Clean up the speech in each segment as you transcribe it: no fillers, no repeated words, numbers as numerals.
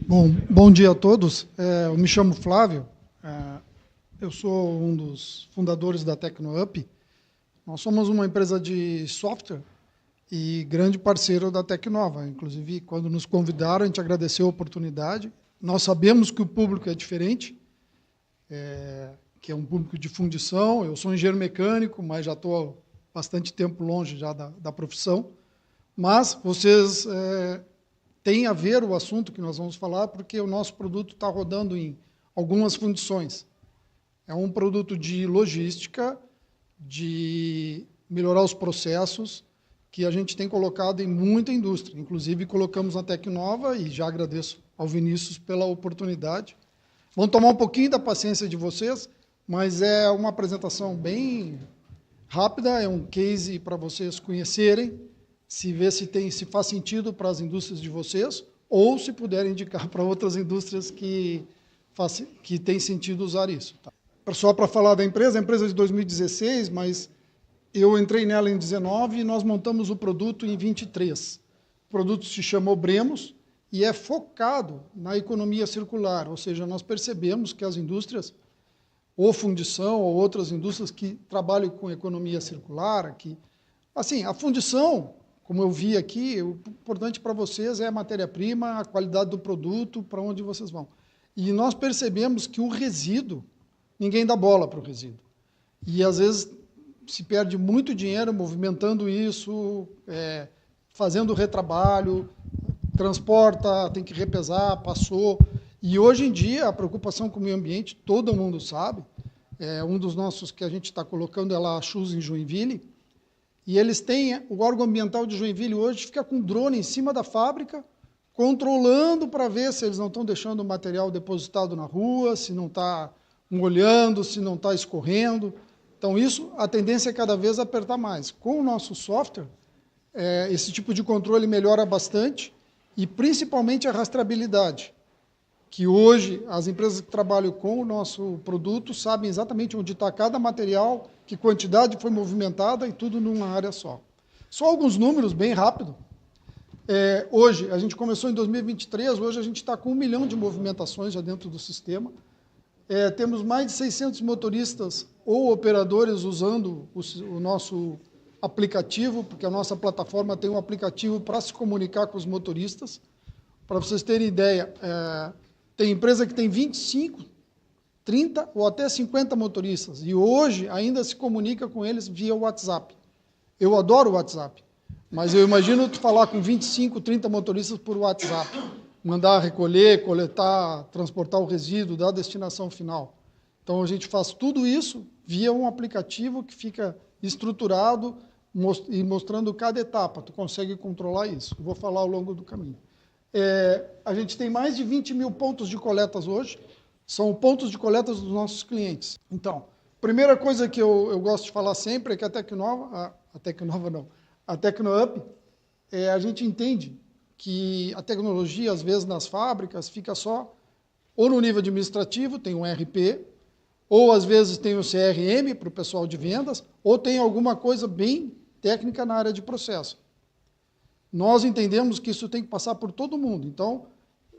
Bom dia a todos. Eu me chamo Flávio, eu sou um dos fundadores da TecnoUp. Nós somos uma empresa de software e grande parceiro da Tecnova. Inclusive, quando nos convidaram, a gente agradeceu a oportunidade. Nós sabemos que o público é diferente, que é um público de fundição. Eu sou engenheiro mecânico, mas já estou há bastante tempo longe já da profissão. Mas vocês... tem a ver o assunto que nós vamos falar, porque o nosso produto está rodando em algumas fundições. É um produto de logística, de melhorar os processos, que a gente tem colocado em muita indústria. Inclusive, colocamos na Tecnova, e já agradeço ao Vinícius pela oportunidade. Vão tomar um pouquinho da paciência de vocês, mas é uma apresentação bem rápida, é um case para vocês conhecerem, se vê se faz sentido para as indústrias de vocês, ou se puderem indicar para outras indústrias que tem sentido usar isso. Tá? Só para falar da empresa, a empresa é de 2016, mas eu entrei nela em 19 e nós montamos o produto em 23. O produto se chamou Bremos e é focado na economia circular, ou seja, nós percebemos que as indústrias, ou fundição, ou outras indústrias que trabalham com economia circular, assim, a fundição... Como eu vi aqui, o importante para vocês é a matéria-prima, a qualidade do produto, para onde vocês vão. E nós percebemos que o resíduo, ninguém dá bola para o resíduo. E, às vezes, se perde muito dinheiro movimentando isso, fazendo retrabalho, transporta, tem que repesar, passou. E, hoje em dia, a preocupação com o meio ambiente, todo mundo sabe, um dos nossos que a gente está colocando é lá a Chus em Joinville, e eles têm, o órgão ambiental de Joinville hoje fica com um drone em cima da fábrica, controlando para ver se eles não estão deixando o material depositado na rua, se não está molhando, se não está escorrendo. Então, isso, a tendência é cada vez apertar mais. Com o nosso software, esse tipo de controle melhora bastante, e principalmente a rastreabilidade, que hoje as empresas que trabalham com o nosso produto sabem exatamente onde está cada material, que quantidade foi movimentada e tudo numa área só. Só alguns números, bem rápido. Hoje, a gente começou em 2023, hoje a gente está com 1 milhão de movimentações já dentro do sistema. Temos mais de 600 motoristas ou operadores usando o nosso aplicativo, porque a nossa plataforma tem um aplicativo para se comunicar com os motoristas. Para vocês terem ideia, tem empresa que tem 25, 30 ou até 50 motoristas, e hoje ainda se comunica com eles via WhatsApp. Eu adoro o WhatsApp, mas eu imagino tu falar com 25, 30 motoristas por WhatsApp, mandar recolher, coletar, transportar o resíduo da destinação final. Então, a gente faz tudo isso via um aplicativo que fica estruturado e mostrando cada etapa. Tu consegue controlar isso. Eu vou falar ao longo do caminho. A gente tem mais de 20 mil pontos de coletas hoje, são pontos de coletas dos nossos clientes. Então, primeira coisa que eu gosto de falar sempre é que a TecnoUp, a gente entende que a tecnologia, às vezes, nas fábricas, fica só ou no nível administrativo, tem um ERP, ou, às vezes, tem o CRM para o pessoal de vendas, ou tem alguma coisa bem técnica na área de processo. Nós entendemos que isso tem que passar por todo mundo. Então,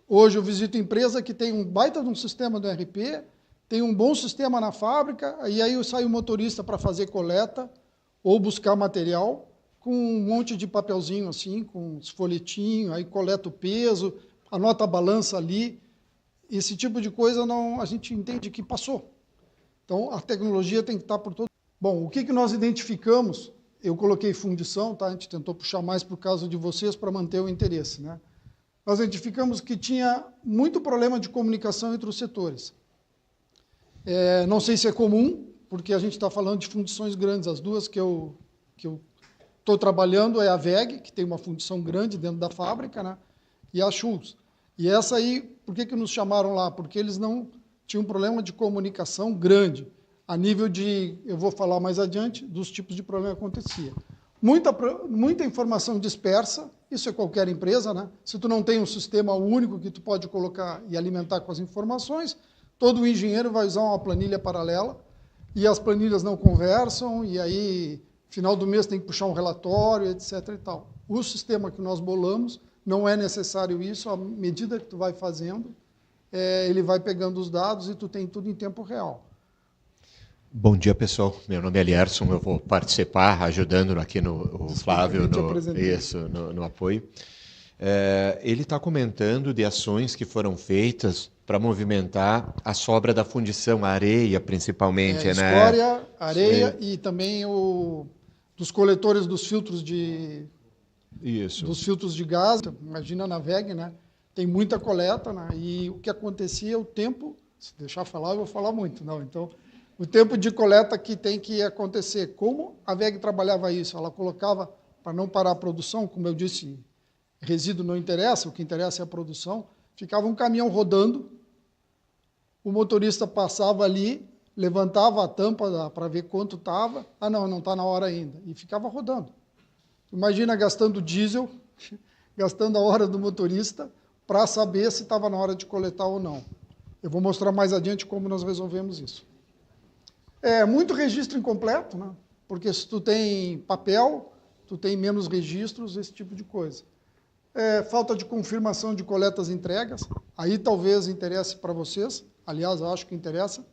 hoje eu visito empresa que tem um baita de um sistema do ERP, tem um bom sistema na fábrica, e aí sai o motorista para fazer coleta ou buscar material com um monte de papelzinho assim, com os folhetinhos, aí coleta o peso, anota a balança ali. Esse tipo de coisa a gente entende que passou. Então, a tecnologia tem que estar por todo. Bom, o que nós identificamos? Eu coloquei fundição, tá? A gente tentou puxar mais por causa de vocês para manter o interesse, né? Nós identificamos que tinha muito problema de comunicação entre os setores. Não sei se é comum, porque a gente está falando de fundições grandes. As duas que eu estou trabalhando é a WEG, que tem uma fundição grande dentro da fábrica, né? E a Schultz. E essa aí, por que nos chamaram lá? Porque eles não tinham um problema de comunicação grande, a nível de, eu vou falar mais adiante, dos tipos de problema que acontecia. Muita informação dispersa, isso é qualquer empresa, né? Se tu não tem um sistema único que tu pode colocar e alimentar com as informações, todo engenheiro vai usar uma planilha paralela, e as planilhas não conversam, e aí, final do mês tem que puxar um relatório, etc. e tal. O sistema que nós bolamos não é necessário isso, à medida que tu vai fazendo, ele vai pegando os dados e tu tem tudo em tempo real. Bom dia, pessoal. Meu nome é Lierson, eu vou participar, ajudando aqui o Flávio no apoio. Ele está comentando de ações que foram feitas para movimentar a sobra da fundição, a areia principalmente. Escória, areia e também dos coletores dos filtros dos filtros de gás. Imagina na VEG, né? Tem muita coleta, né? E o que acontecia, o tempo, se deixar falar, eu vou falar muito, não. Então, o tempo de coleta que tem que acontecer. Como a VEG trabalhava isso? Ela colocava, para não parar a produção, como eu disse, resíduo não interessa, o que interessa é a produção, ficava um caminhão rodando, o motorista passava ali, levantava a tampa para ver quanto estava, não está na hora ainda, e ficava rodando. Imagina gastando diesel, gastando a hora do motorista, para saber se estava na hora de coletar ou não. Eu vou mostrar mais adiante como nós resolvemos isso. Muito registro incompleto, né? Porque se tu tem papel, tu tem menos registros, esse tipo de coisa. Falta de confirmação de coletas e entregas, aí talvez interesse para vocês, aliás, acho que interessa.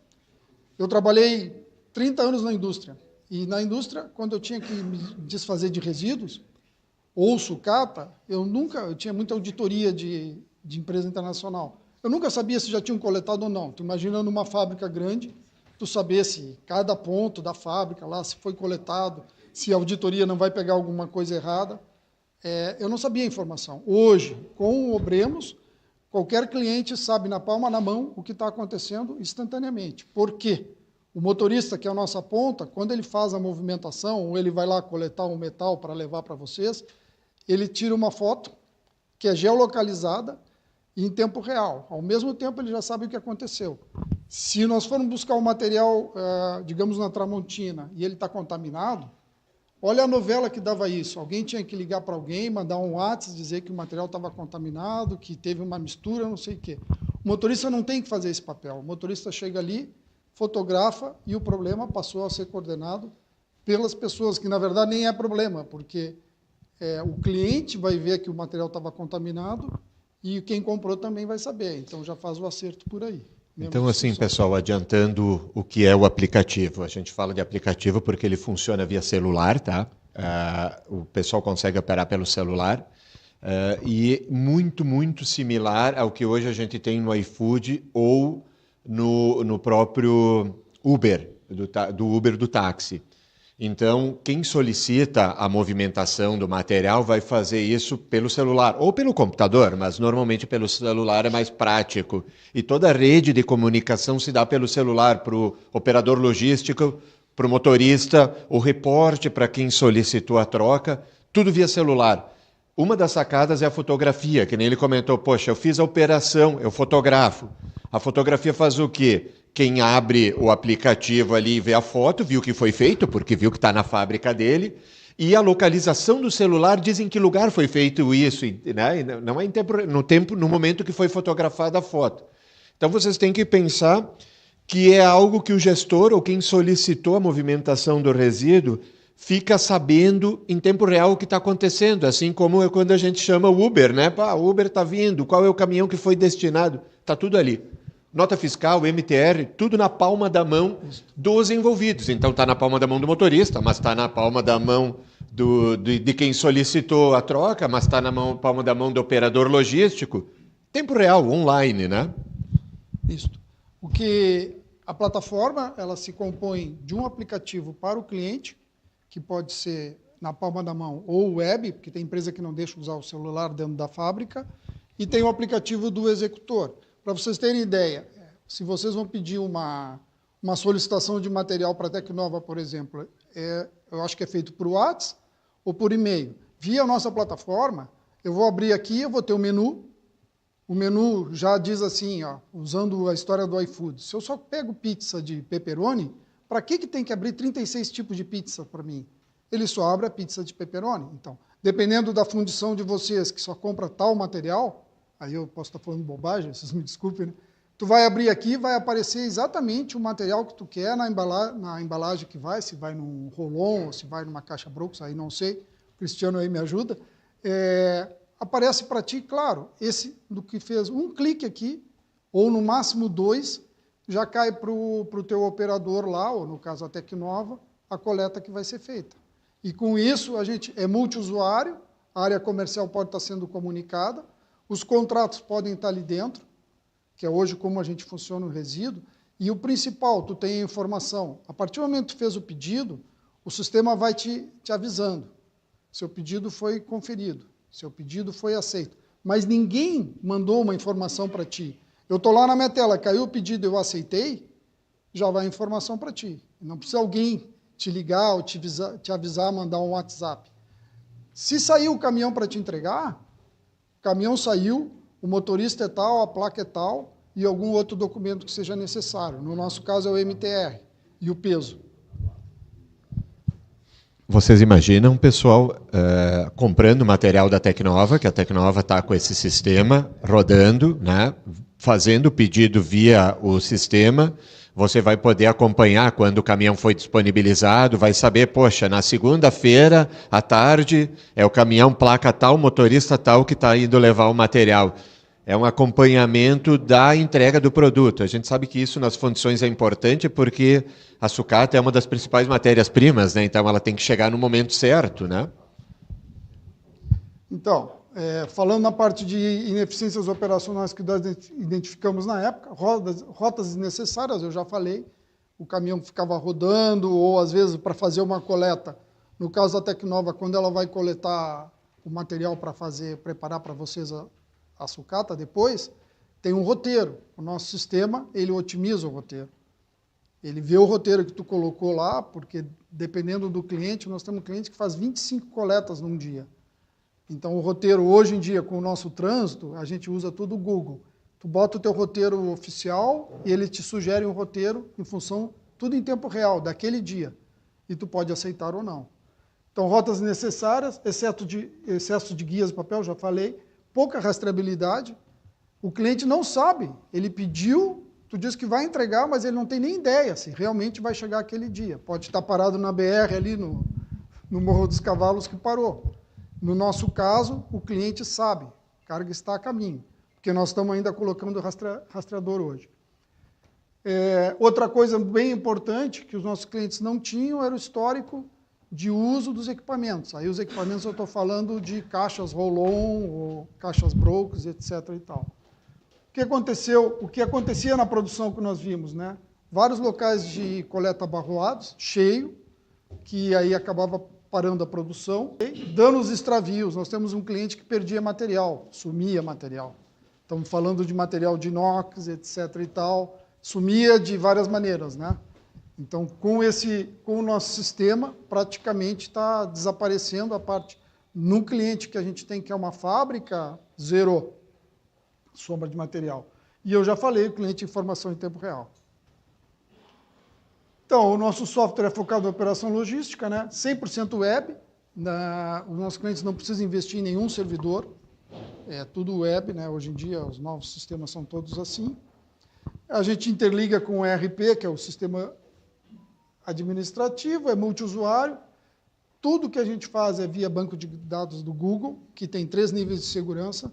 Eu trabalhei 30 anos na indústria, e na indústria, quando eu tinha que me desfazer de resíduos, ou sucata, eu tinha muita auditoria de empresa internacional. Eu nunca sabia se já tinham coletado ou não. Tu imagina numa fábrica grande, tu saber se cada ponto da fábrica lá, se foi coletado, se a auditoria não vai pegar alguma coisa errada. Eu não sabia a informação. Hoje, com o Obremos, qualquer cliente sabe na palma da mão o que está acontecendo instantaneamente. Por quê? O motorista, que é a nossa ponta, quando ele faz a movimentação, ou ele vai lá coletar um metal para levar para vocês, ele tira uma foto que é geolocalizada e em tempo real. Ao mesmo tempo, ele já sabe o que aconteceu. Se nós formos buscar o material, digamos, na Tramontina, e ele está contaminado, olha a novela que dava isso. Alguém tinha que ligar para alguém, mandar um WhatsApp, dizer que o material estava contaminado, que teve uma mistura, não sei o quê. O motorista não tem que fazer esse papel. O motorista chega ali, fotografa e o problema passou a ser coordenado pelas pessoas, que na verdade nem é problema, porque o cliente vai ver que o material estava contaminado e quem comprou também vai saber. Então já faz o acerto por aí. Então, assim, pessoal, adiantando o que é o aplicativo. A gente fala de aplicativo porque ele funciona via celular, tá? O pessoal consegue operar pelo celular. E muito similar ao que hoje a gente tem no iFood ou no próprio Uber, do Uber do táxi. Então, quem solicita a movimentação do material vai fazer isso pelo celular ou pelo computador, mas normalmente pelo celular é mais prático. E toda a rede de comunicação se dá pelo celular para o operador logístico, para o motorista, o reporte para quem solicitou a troca, tudo via celular. Uma das sacadas é a fotografia, que nem ele comentou, poxa, eu fiz a operação, eu fotografo. A fotografia faz o quê? Quem abre o aplicativo ali e vê a foto, viu o que foi feito, porque viu que está na fábrica dele, e a localização do celular diz em que lugar foi feito isso, né? Não é no momento que foi fotografada a foto. Então vocês têm que pensar que é algo que o gestor ou quem solicitou a movimentação do resíduo fica sabendo em tempo real o que está acontecendo, assim como é quando a gente chama o Uber, né? O Uber está vindo, qual é o caminhão que foi destinado? Está tudo ali. Nota fiscal, MTR, tudo na palma da mão dos envolvidos. Então está na palma da mão do motorista, mas está na palma da mão de quem solicitou a troca, mas está na palma da mão do operador logístico. Tempo real, online, né? Isso. O que a plataforma, ela se compõe de um aplicativo para o cliente, que pode ser na palma da mão ou web, porque tem empresa que não deixa usar o celular dentro da fábrica, e tem o aplicativo do executor. Para vocês terem ideia, se vocês vão pedir uma solicitação de material para a Tecnova, por exemplo, eu acho que é feito por WhatsApp ou por e-mail. Via a nossa plataforma, eu vou abrir aqui, eu vou ter o menu já diz assim, ó, usando a história do iFood, se eu só pego pizza de pepperoni, para que tem que abrir 36 tipos de pizza para mim? Ele só abre a pizza de pepperoni. Então, dependendo da fundição de vocês, que só compra tal material, aí eu posso estar falando bobagem, vocês me desculpem, né? Tu vai abrir aqui, vai aparecer exatamente o material que tu quer na embalagem que vai, se vai num roll-on ou se vai numa caixa Brooks, aí não sei, o Cristiano aí me ajuda. aparece para ti, claro, esse do que fez um clique aqui, ou no máximo 2, já cai para o teu operador lá, ou no caso a Tecnova, a coleta que vai ser feita. E com isso a gente é multiusuário, a área comercial pode estar sendo comunicada, os contratos podem estar ali dentro, que é hoje como a gente funciona o resíduo, e o principal, tu tem a informação. A partir do momento que tu fez o pedido, o sistema vai te avisando. Seu pedido foi conferido, seu pedido foi aceito. Mas ninguém mandou uma informação para ti. Eu estou lá na minha tela, caiu o pedido, eu aceitei, já vai a informação para ti. Não precisa alguém te ligar ou te avisar, mandar um WhatsApp. Se saiu o caminhão para te entregar, o caminhão saiu, o motorista é tal, a placa é tal, e algum outro documento que seja necessário. No nosso caso é o MTR e o peso. Vocês imaginam o pessoal comprando material da Tecnova, que a Tecnova está com esse sistema rodando, né, fazendo o pedido via o sistema, você vai poder acompanhar quando o caminhão foi disponibilizado, vai saber, poxa, na segunda-feira, à tarde, é o caminhão placa tal, motorista tal que está indo levar o material. É um acompanhamento da entrega do produto. A gente sabe que isso nas fundições é importante porque a sucata é uma das principais matérias-primas, né? Então ela tem que chegar no momento certo, né? Então, falando na parte de ineficiências operacionais que nós identificamos na época, rotas desnecessárias, eu já falei, o caminhão ficava rodando, ou às vezes para fazer uma coleta, no caso da Tecnova, quando ela vai coletar o material para preparar para vocês a sucata depois, tem um roteiro. O nosso sistema, ele otimiza o roteiro. Ele vê o roteiro que tu colocou lá, porque dependendo do cliente, nós temos um cliente que faz 25 coletas num dia. Então, o roteiro, hoje em dia, com o nosso trânsito, a gente usa tudo o Google. Tu bota o teu roteiro oficial e ele te sugere um roteiro em função, tudo em tempo real, daquele dia. E tu pode aceitar ou não. Então, rotas necessárias, excesso de guias de papel, já falei, pouca rastreabilidade, o cliente não sabe, ele pediu, tu diz que vai entregar, mas ele não tem nem ideia se realmente vai chegar aquele dia. Pode estar parado na BR ali no Morro dos Cavalos que parou. No nosso caso, o cliente sabe, a carga está a caminho, porque nós estamos ainda colocando rastreador hoje. Outra coisa bem importante que os nossos clientes não tinham era o histórico de uso dos equipamentos. Aí os equipamentos eu estou falando de caixas roll-on, ou caixas brokers, etc. e tal. O que acontecia na produção que nós vimos, né? Vários locais de coleta abarroados, cheio, que aí acabava parando a produção. Danos e extravios. Nós temos um cliente que perdia material, sumia material. Estamos falando de material de inox, etc. e tal. Sumia de várias maneiras, né? Então, com o nosso sistema, praticamente está desaparecendo a parte. No cliente que a gente tem, que é uma fábrica, zerou sombra de material. E eu já falei, o cliente de informação em tempo real. Então, o nosso software é focado na operação logística, né? 100% web. Os nossos clientes não precisam investir em nenhum servidor. É tudo web, né? Hoje em dia, os novos sistemas são todos assim. A gente interliga com o ERP, que é o sistema administrativo, é multiusuário. Tudo que a gente faz é via banco de dados do Google, que tem 3 níveis de segurança,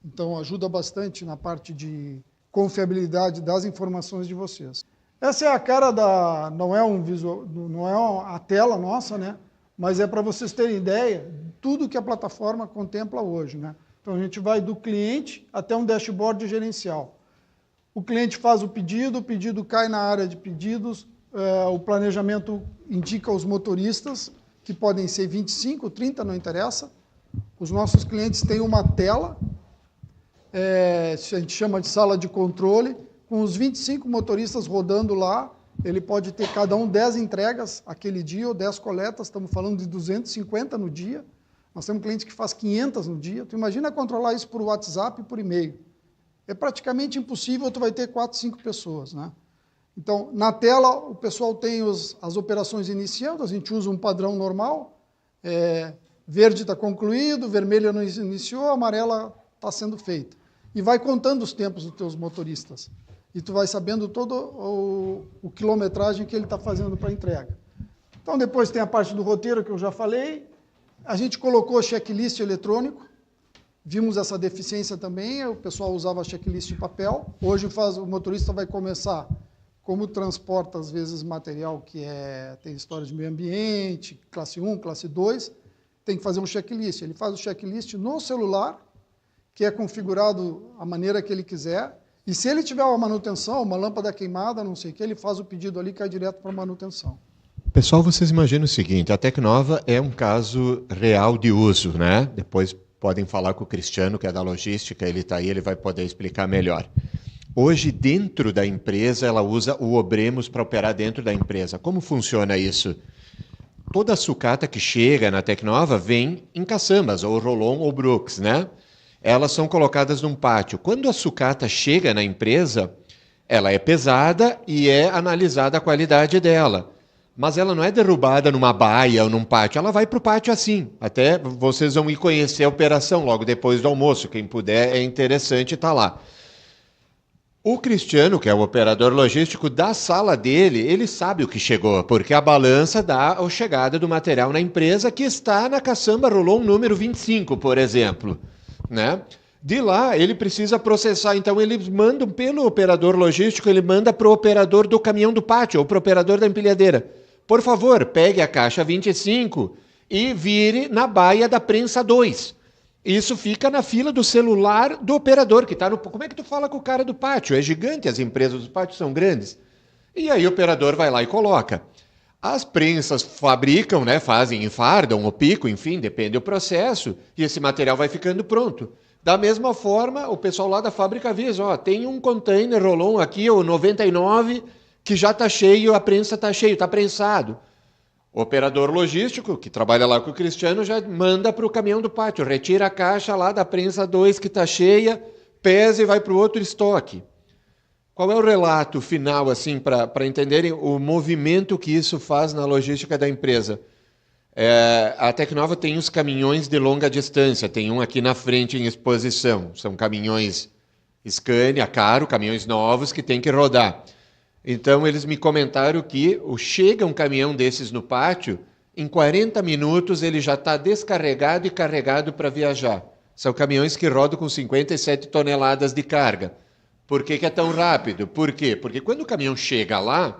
então ajuda bastante na parte de confiabilidade das informações de vocês. Essa é a cara não é a tela nossa, né? Mas é para vocês terem ideia, tudo que a plataforma contempla hoje, né? Então a gente vai do cliente até um dashboard gerencial. O cliente faz o pedido cai na área de pedidos, o planejamento indica os motoristas, que podem ser 25, 30, não interessa. Os nossos clientes têm uma tela, a gente chama de sala de controle, com os 25 motoristas rodando lá, ele pode ter cada um 10 entregas aquele dia, ou 10 coletas, estamos falando de 250 no dia. Nós temos cliente que faz 500 no dia. Tu imagina controlar isso por WhatsApp e por e-mail. É praticamente impossível, tu vai ter 4, 5 pessoas, né? Então, na tela, o pessoal tem as operações iniciando, a gente usa um padrão normal, verde está concluído, vermelho não iniciou, amarela está sendo feita. E vai contando os tempos dos teus motoristas. E tu vai sabendo todo o quilometragem que ele está fazendo para a entrega. Então, depois tem a parte do roteiro, que eu já falei. A gente colocou checklist eletrônico. Vimos essa deficiência também, o pessoal usava checklist de papel. Hoje o motorista vai começar, como transporta às vezes material que tem história de meio ambiente, classe 1, classe 2, tem que fazer um checklist. Ele faz o checklist no celular, que é configurado a maneira que ele quiser, e se ele tiver uma manutenção, uma lâmpada queimada, não sei o que, ele faz o pedido ali e cai direto para a manutenção. Pessoal, vocês imaginam o seguinte, a Tecnova é um caso real de uso, né? Depois podem falar com o Cristiano, que é da logística, ele está aí, ele vai poder explicar melhor. Hoje, dentro da empresa, ela usa o Obremos para operar dentro da empresa. Como funciona isso? Toda a sucata que chega na Tecnova vem em caçambas, ou Rolon ou Brooks, né? Elas são colocadas num pátio. Quando a sucata chega na empresa, ela é pesada e é analisada a qualidade dela. Mas ela não é derrubada numa baia ou num pátio, ela vai para o pátio assim. Até vocês vão ir conhecer a operação logo depois do almoço. Quem puder, é interessante estar lá. O Cristiano, que é o operador logístico da sala dele, ele sabe o que chegou, porque a balança dá a chegada do material na empresa que está na caçamba Rolon número 25, por exemplo. Né? De lá, ele precisa processar, então eles mandam pelo operador logístico, ele manda para o operador do caminhão do pátio, ou para o operador da empilhadeira. Por favor, pegue a caixa 25 e vire na baia da prensa 2. Isso fica na fila do celular do operador, que está no... Como é que tu fala com o cara do pátio? É gigante, as empresas do pátio são grandes. E aí o operador vai lá e coloca. As prensas fabricam, né, fazem, enfardam o pico, enfim, depende do processo, e esse material vai ficando pronto. Da mesma forma, o pessoal lá da fábrica avisa, ó, tem um container Rolon aqui, o 99, que já está cheio, a prensa está cheio, está prensado. O operador logístico, que trabalha lá com o Cristiano, já manda para o caminhão do pátio, retira a caixa lá da prensa 2 que está cheia, pesa e vai para o outro estoque. Qual é o relato final, assim, para entenderem o movimento que isso faz na logística da empresa? A Tecnova tem os caminhões de longa distância, tem um aqui na frente em exposição. São caminhões Scania, caro, caminhões novos que tem que rodar. Então, eles me comentaram que chega um caminhão desses no pátio, em 40 minutos ele já está descarregado e carregado para viajar. São caminhões que rodam com 57 toneladas de carga. Por que é tão rápido? Por quê? Porque quando o caminhão chega lá,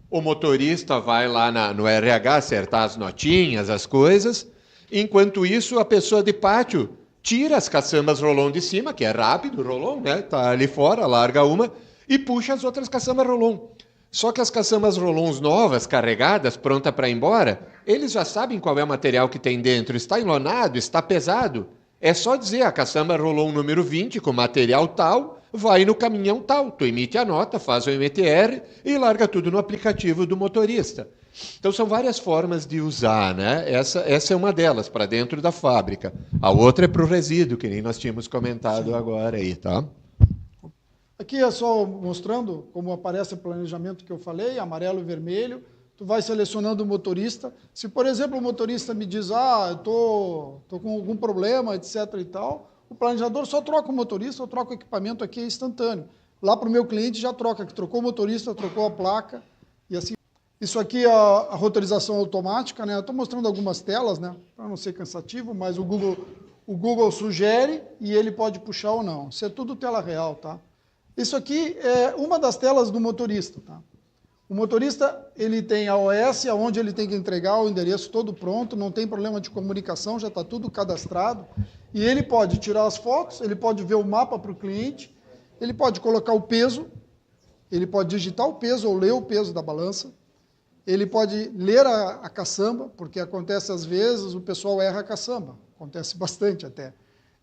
o motorista vai lá no RH acertar as notinhas, as coisas. Enquanto isso, a pessoa de pátio tira as caçambas Rolon de cima, que é rápido, Rolon, né? Está ali fora, larga uma, e puxa as outras caçambas Rolon. Só que as caçambas Rolons novas, carregadas, pronta para ir embora, eles já sabem qual é o material que tem dentro. Está enlonado, está pesado. É só dizer a caçamba Rolon número 20, com material tal, vai no caminhão tal. Tu emite a nota, faz o MTR e larga tudo no aplicativo do motorista. Então são várias formas de usar, né? Essa é uma delas, para dentro da fábrica. A outra é para o resíduo, que nem nós tínhamos comentado agora aí, tá? Aqui é só mostrando como aparece o planejamento que eu falei, amarelo e vermelho. Tu vai selecionando o motorista. Se, por exemplo, o motorista me diz, eu tô com algum problema, etc. e tal, o planejador só troca o motorista ou troca o equipamento aqui, é instantâneo. Lá para o meu cliente já troca, que trocou o motorista, trocou a placa, e assim. Isso aqui é a rotorização automática, né? Eu estou mostrando algumas telas, né? Para não ser cansativo, mas o Google sugere e ele pode puxar ou não. Isso é tudo tela real, tá? Isso aqui é uma das telas do motorista, tá? O motorista, ele tem a OS, onde ele tem que entregar o endereço todo pronto, não tem problema de comunicação, já está tudo cadastrado. E ele pode tirar as fotos, ele pode ver o mapa para o cliente, ele pode colocar o peso, ele pode digitar o peso ou ler o peso da balança, ele pode ler a caçamba, porque acontece às vezes, o pessoal erra a caçamba, acontece bastante até.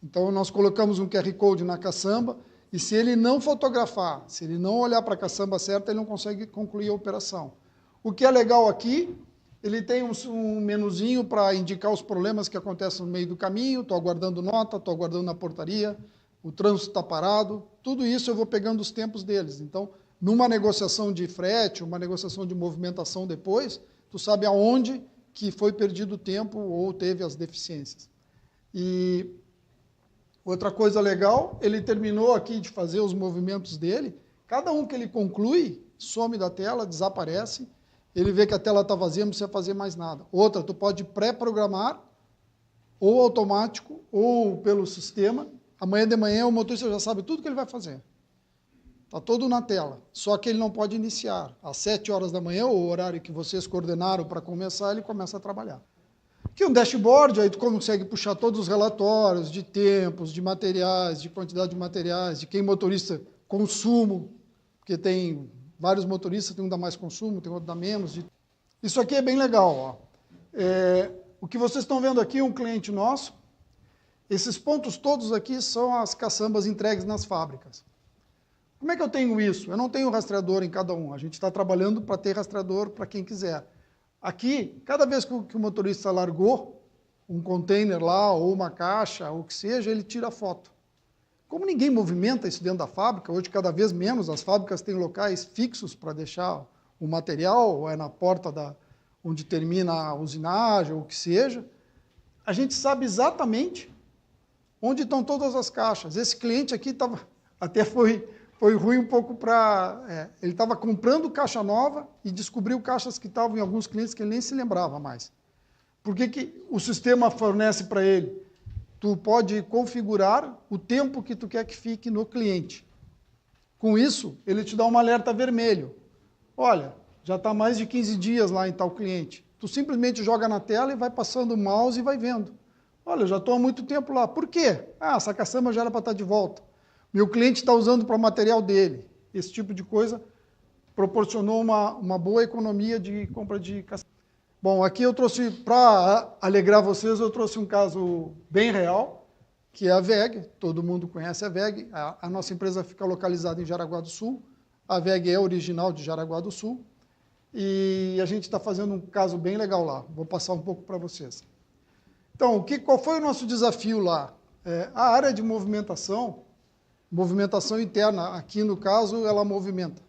Então, nós colocamos um QR Code na caçamba, e se ele não fotografar, se ele não olhar para a caçamba certa, ele não consegue concluir a operação. O que é legal aqui, ele tem um menuzinho para indicar os problemas que acontecem no meio do caminho, estou aguardando nota, estou aguardando na portaria, o trânsito está parado, tudo isso eu vou pegando os tempos deles. Então, numa negociação de frete, uma negociação de movimentação depois, tu sabe aonde que foi perdido o tempo ou teve as deficiências. E outra coisa legal, ele terminou aqui de fazer os movimentos dele, cada um que ele conclui, some da tela, desaparece, ele vê que a tela está vazia, não precisa fazer mais nada. Outra, tu pode pré-programar ou automático ou pelo sistema. Amanhã de manhã o motorista já sabe tudo que ele vai fazer. Está todo na tela, só que ele não pode iniciar. Às 7 horas da manhã, o horário que vocês coordenaram para começar, ele começa a trabalhar. Aqui um dashboard, aí tu consegue puxar todos os relatórios de tempos, de materiais, de quantidade de materiais, de quem motorista consumo, porque tem vários motoristas, tem um dá mais consumo, tem outro dá menos. Isso aqui é bem legal. Ó. O que vocês estão vendo aqui é um cliente nosso. Esses pontos todos aqui são as caçambas entregues nas fábricas. Como é que eu tenho isso? Eu não tenho rastreador em cada um. A gente está trabalhando para ter rastreador para quem quiser. Aqui, cada vez que o motorista largou um container lá, ou uma caixa, ou o que seja, ele tira a foto. Como ninguém movimenta isso dentro da fábrica, hoje cada vez menos, as fábricas têm locais fixos para deixar o material, ou é na porta onde termina a usinagem, ou o que seja, a gente sabe exatamente onde estão todas as caixas. Esse cliente aqui até foi ruim um pouco para... ele estava comprando caixa nova e descobriu caixas que estavam em alguns clientes que ele nem se lembrava mais. Por que o sistema fornece para ele? Tu pode configurar o tempo que tu quer que fique no cliente. Com isso, ele te dá um alerta vermelho. Olha, já está mais de 15 dias lá em tal cliente. Tu simplesmente joga na tela e vai passando o mouse e vai vendo. Olha, eu já estou há muito tempo lá. Por quê? Essa caçamba já era para estar de volta. Meu cliente está usando para o material dele. Esse tipo de coisa proporcionou uma boa economia de compra de caçamba. Bom, aqui eu trouxe, para alegrar vocês, eu trouxe um caso bem real, que é a WEG. Todo mundo conhece a WEG. A nossa empresa fica localizada em Jaraguá do Sul. A WEG é original de Jaraguá do Sul. E a gente está fazendo um caso bem legal lá. Vou passar um pouco para vocês. Então, qual foi o nosso desafio lá? A área de movimentação interna, aqui no caso, ela movimenta.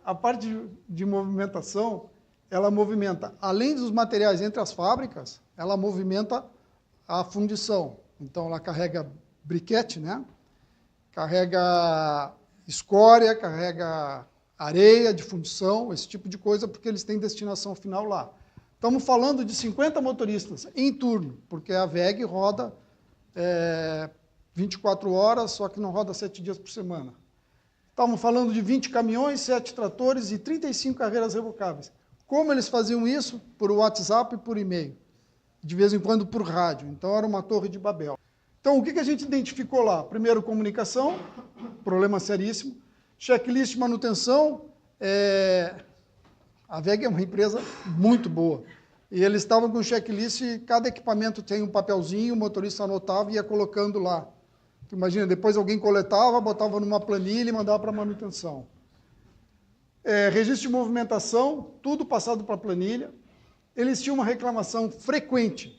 A parte de movimentação, ela movimenta, além dos materiais entre as fábricas, ela movimenta a fundição. Então, ela carrega briquete, né? Carrega escória, carrega areia de fundição, esse tipo de coisa, porque eles têm destinação final lá. Estamos falando de 50 motoristas em turno, porque a WEG roda 24 horas, só que não roda 7 dias por semana. Estamos falando de 20 caminhões, 7 tratores e 35 carreiras revocáveis. Como eles faziam isso? Por WhatsApp e por e-mail. De vez em quando por rádio. Então era uma torre de Babel. Então o que a gente identificou lá? Primeiro, comunicação, problema seríssimo. Checklist de manutenção. A WEG é uma empresa muito boa. E eles estavam com checklist, cada equipamento tem um papelzinho, o motorista anotava e ia colocando lá. Imagina, depois alguém coletava, botava numa planilha e mandava para manutenção. Registro de movimentação, tudo passado para a planilha. Eles tinham uma reclamação frequente.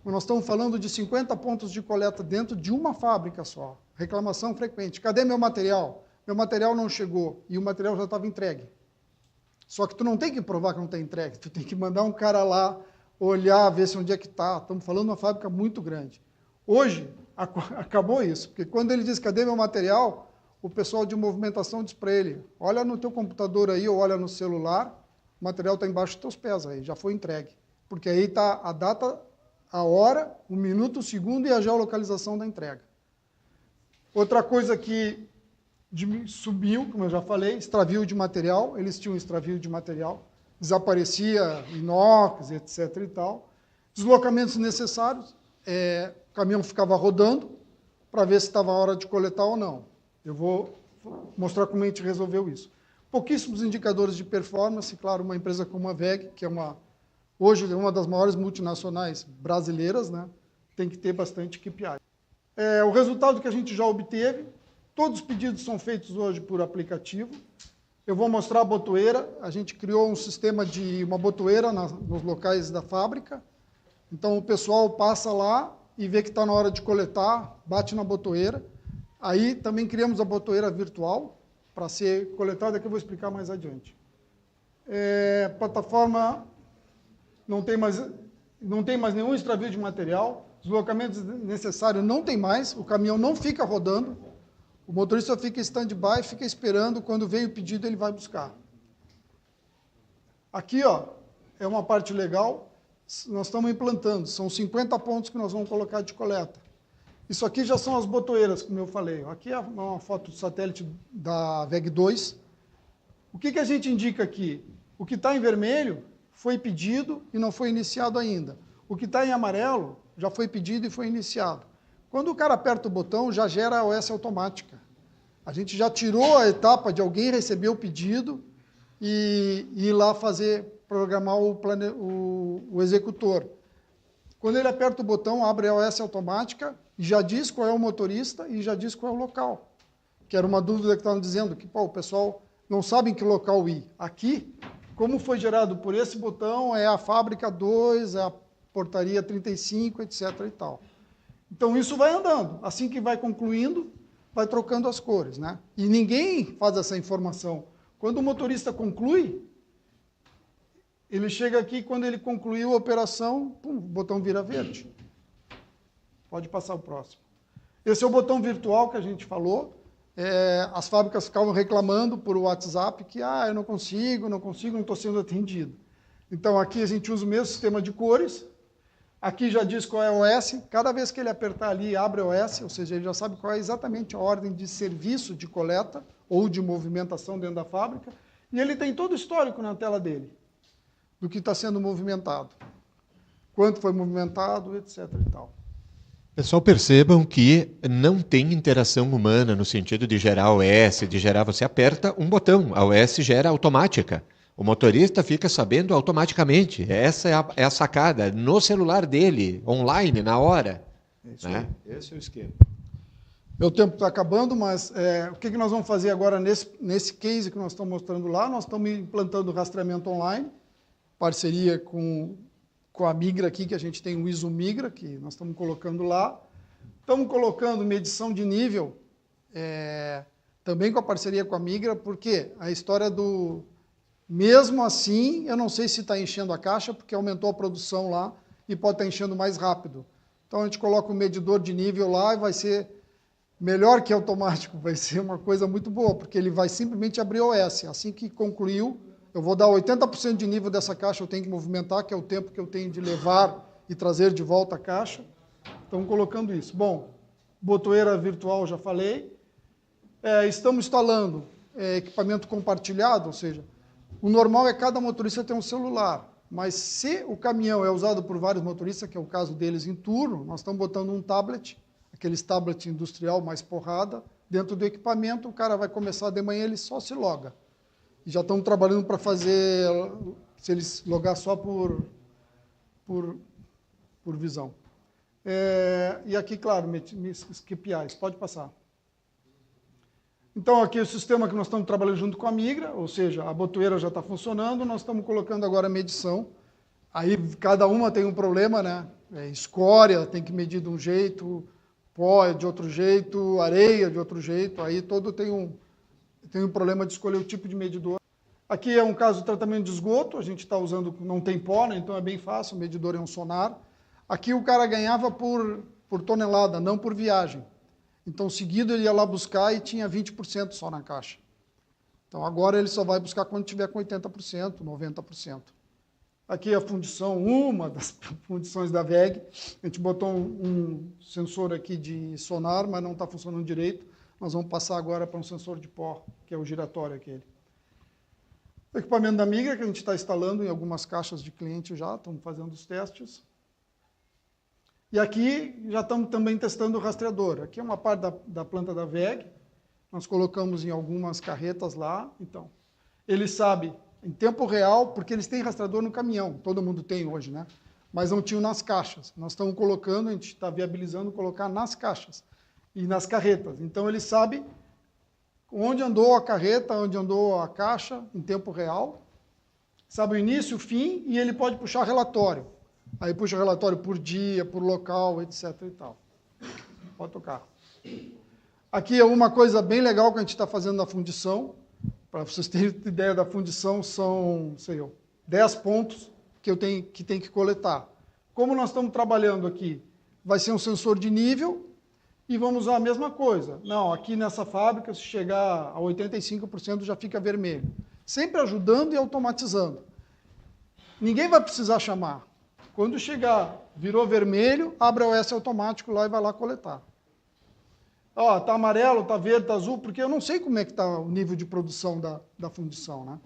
Nós estamos falando de 50 pontos de coleta dentro de uma fábrica só. Reclamação frequente. Cadê meu material? Meu material não chegou e o material já estava entregue. Só que tu não tem que provar que não está entregue. Tu tem que mandar um cara lá, olhar, ver se onde é que está. Estamos falando de uma fábrica muito grande. Hoje, acabou isso. Porque quando ele diz, cadê meu material? O pessoal de movimentação diz para ele, olha no teu computador aí ou olha no celular, o material está embaixo dos teus pés aí, já foi entregue. Porque aí está a data, a hora, o minuto, o segundo e a geolocalização da entrega. Outra coisa que subiu, como eu já falei, extravio de material, eles tinham extravio de material, desaparecia inox, etc. e tal. Deslocamentos necessários, o caminhão ficava rodando para ver se estava a hora de coletar ou não. Eu vou mostrar como a gente resolveu isso. Pouquíssimos indicadores de performance, claro, uma empresa como a WEG, que hoje é uma das maiores multinacionais brasileiras, né, tem que ter bastante KPI. O resultado que a gente já obteve, todos os pedidos são feitos hoje por aplicativo. Eu vou mostrar a botoeira, a gente criou um sistema de uma botoeira nos locais da fábrica, então o pessoal passa lá e vê que está na hora de coletar, bate na botoeira. Aí também criamos a botoeira virtual para ser coletada, que eu vou explicar mais adiante. Plataforma não tem mais nenhum extravio de material, deslocamentos necessários não tem mais, o caminhão não fica rodando, o motorista fica em stand-by, fica esperando, quando vem o pedido ele vai buscar. Aqui, ó, é uma parte legal, nós estamos implantando. São 50 pontos que nós vamos colocar de coleta. Isso aqui já são as botoeiras, como eu falei. Aqui é uma foto do satélite da VEG2. O que a gente indica aqui? O que está em vermelho foi pedido e não foi iniciado ainda. O que está em amarelo já foi pedido e foi iniciado. Quando o cara aperta o botão, já gera a OS automática. A gente já tirou a etapa de alguém receber o pedido e ir lá programar o executor. Quando ele aperta o botão, abre a OS automática, já diz qual é o motorista e já diz qual é o local. Que era uma dúvida que estavam dizendo, que o pessoal não sabe em que local ir. Aqui, como foi gerado por esse botão, é a fábrica 2, é a portaria 35, etc. e tal. Então, isso vai andando. Assim que vai concluindo, vai trocando as cores, né? E ninguém faz essa informação. Quando o motorista conclui, ele chega aqui, quando ele concluiu a operação, pum, o botão vira verde. Pode passar o próximo. Esse é o botão virtual que a gente falou. As fábricas ficavam reclamando por WhatsApp que eu não consigo, não estou sendo atendido. Então, aqui a gente usa o mesmo sistema de cores. Aqui já diz qual é o OS. Cada vez que ele apertar ali, abre o OS, ou seja, ele já sabe qual é exatamente a ordem de serviço de coleta ou de movimentação dentro da fábrica. E ele tem todo o histórico na tela dele, do que está sendo movimentado. Quanto foi movimentado, etc. e tal. Pessoal, percebam que não tem interação humana no sentido de gerar OS, você aperta um botão, a OS gera automática. O motorista fica sabendo automaticamente. Essa é a sacada, no celular dele, online, na hora. Né? Esse é o esquema. Meu tempo está acabando, mas o que nós vamos fazer agora nesse case que nós estamos mostrando lá? Nós estamos implantando rastreamento online, parceria com a Migra aqui, que a gente tem o ISO Migra, que nós estamos colocando lá. Estamos colocando medição de nível, também com a parceria com a Migra, porque a história do... Mesmo assim, eu não sei se está enchendo a caixa, porque aumentou a produção lá e pode estar enchendo mais rápido. Então, a gente coloca um medidor de nível lá e vai ser melhor que automático, vai ser uma coisa muito boa, porque ele vai simplesmente abrir o OS. Assim que concluiu, eu vou dar 80% de nível dessa caixa, eu tenho que movimentar, que é o tempo que eu tenho de levar e trazer de volta a caixa. Estamos colocando isso. Bom, botoeira virtual, já falei. Estamos instalando equipamento compartilhado, ou seja, o normal é cada motorista ter um celular, mas se o caminhão é usado por vários motoristas, que é o caso deles em turno, nós estamos botando um tablet, aqueles tablet industrial mais porrada, dentro do equipamento, o cara vai começar de manhã, ele só se loga. E já estamos trabalhando para fazer, se eles logar só por visão. E aqui, claro, KPIs, pode passar. Então, aqui é o sistema que nós estamos trabalhando junto com a Migra, ou seja, a botoeira já está funcionando, nós estamos colocando agora a medição. Aí, cada uma tem um problema, né? Escória tem que medir de um jeito, pó é de outro jeito, areia de outro jeito, aí todo tem um problema de escolher o tipo de medidor. Aqui é um caso de tratamento de esgoto, a gente está usando, não tem pó, né? Então é bem fácil, o medidor é um sonar. Aqui o cara ganhava por tonelada, não por viagem. Então, seguido, ele ia lá buscar e tinha 20% só na caixa. Então, agora ele só vai buscar quando tiver com 80%, 90%. Aqui a fundição, uma das fundições da VEG. A gente botou um sensor aqui de sonar, mas não está funcionando direito. Nós vamos passar agora para um sensor de pó, que é o giratório aquele. O equipamento da Migra, que a gente está instalando em algumas caixas de cliente já, estamos fazendo os testes. E aqui já estamos também testando o rastreador. Aqui é uma parte da planta da VEG. Nós colocamos em algumas carretas lá. Então, ele sabe em tempo real, porque eles têm rastreador no caminhão. Todo mundo tem hoje, né? Mas não tinham nas caixas. Nós estamos colocando, a gente está viabilizando colocar nas caixas e nas carretas. Então, ele sabe onde andou a carreta, onde andou a caixa em tempo real. Sabe o início, o fim, e ele pode puxar relatório. Aí puxa o relatório por dia, por local, etc. e tal. Pode tocar. Aqui é uma coisa bem legal que a gente está fazendo na fundição. Para vocês terem ideia da fundição, são 10 pontos que tem que coletar. Como nós estamos trabalhando aqui, vai ser um sensor de nível e vamos usar a mesma coisa. Não, aqui nessa fábrica, se chegar a 85% já fica vermelho. Sempre ajudando e automatizando. Ninguém vai precisar chamar. Quando chegar, virou vermelho, abre o OS automático lá e vai lá coletar. Ó, tá amarelo, tá verde, tá azul, porque eu não sei como é que está o nível de produção da fundição, né?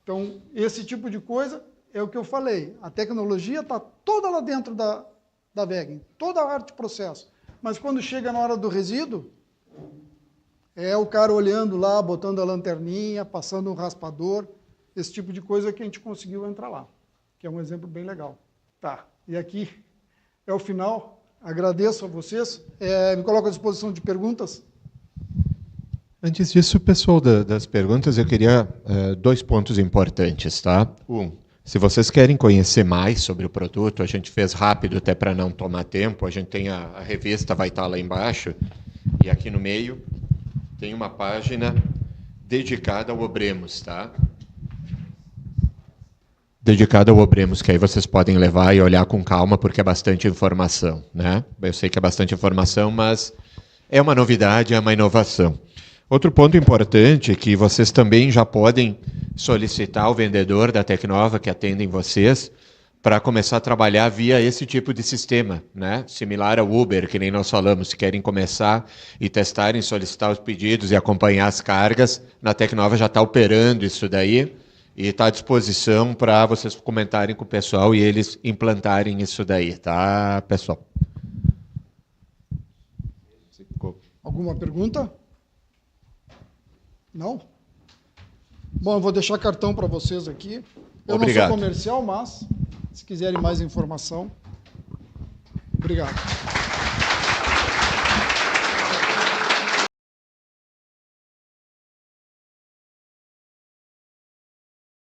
Então, esse tipo de coisa é o que eu falei. A tecnologia está toda lá dentro da WEG, toda a arte de processo. Mas quando chega na hora do resíduo, é o cara olhando lá, botando a lanterninha, passando um raspador, esse tipo de coisa que a gente conseguiu entrar lá, que é um exemplo bem legal. Tá, e aqui é o final. Agradeço a vocês. Me coloco à disposição de perguntas. Antes disso, pessoal, das perguntas, eu queria 2 pontos importantes, tá? Se vocês querem conhecer mais sobre o produto, a gente fez rápido até para não tomar tempo, a gente tem a revista, vai estar lá embaixo, e aqui no meio tem uma página dedicada ao Obremos, tá? Dedicada ao Obremos, que aí vocês podem levar e olhar com calma, porque é bastante informação, né? Eu sei que é bastante informação, mas é uma novidade, é uma inovação. Outro ponto importante é que vocês também já podem solicitar ao vendedor da Tecnova que atendem vocês para começar a trabalhar via esse tipo de sistema, né? Similar ao Uber, que nem nós falamos, se querem começar e testarem, solicitar os pedidos e acompanhar as cargas, na Tecnova já está operando isso daí, e está à disposição para vocês comentarem com o pessoal e eles implantarem isso daí, tá, pessoal? Alguma pergunta? Não? Bom, eu vou deixar cartão para vocês aqui. Eu Obrigado. não sou comercial, mas se quiserem mais informação. Obrigado.